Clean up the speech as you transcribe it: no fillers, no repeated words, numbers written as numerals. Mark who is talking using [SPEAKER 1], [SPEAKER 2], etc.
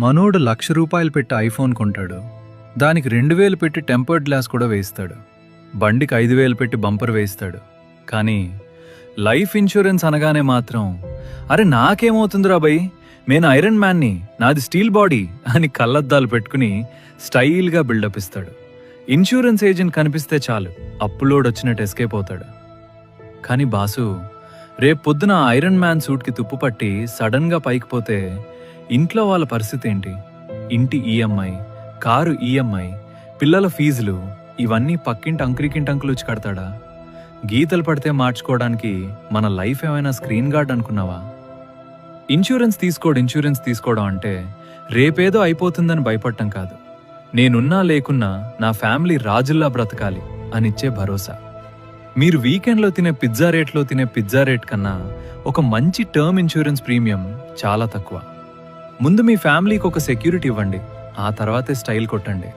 [SPEAKER 1] మనోడు ₹1,00,000 పెట్టి ఐఫోన్ కొంటాడు. దానికి 2,000 పెట్టి టెంపర్డ్ గ్లాస్ కూడా వేయిస్తాడు. బండికి 5,000 పెట్టి బంపర్ వేయిస్తాడు. కానీ లైఫ్ ఇన్సూరెన్స్ అనగానే మాత్రం అరే నాకేమవుతుందిరా బై, నేను ఐరన్ మ్యాన్ని, నాది స్టీల్ బాడీ అని కళ్ళద్దాలు పెట్టుకుని స్టైల్గా బిల్డప్ ఇస్తాడు. ఇన్సూరెన్స్ ఏజెంట్ కనిపిస్తే చాలు అప్పులోడ్ వచ్చినట్టు ఎస్కేప్ అవుతాడు. కానీ బాసు, రేపు పొద్దున ఐరన్ మ్యాన్ సూట్కి తుప్పు పట్టి సడన్గా పైకి పోతే ఇంట్లో వాళ్ళ పరిస్థితి ఏంటి? ఇంటి ఈఎంఐ, కారు ఈఎంఐ, పిల్లల ఫీజులు, ఇవన్నీ పక్కింటి అంకులు వచ్చి కడతాడా? గీతలు పడితే మార్చుకోవడానికి మన లైఫ్ ఏమైనా స్క్రీన్ గార్డ్ అనుకున్నావా? ఇన్సూరెన్స్ తీసుకోవడం అంటే రేపేదో అయిపోతుందని భయపడటం కాదు. నేనున్నా లేకున్నా నా ఫ్యామిలీ రాజుల్లా బ్రతకాలి అనిచ్చే భరోసా. మీరు వీకెండ్లో తినే పిజ్జా రేట్ కన్నా ఒక మంచి టర్మ్ ఇన్సూరెన్స్ ప్రీమియం చాలా తక్కువ. ముందు మీ ఫ్యామిలీకి ఒక సెక్యూరిటీ ఇవ్వండి, ఆ తర్వాతే స్టైల్ కొట్టండి.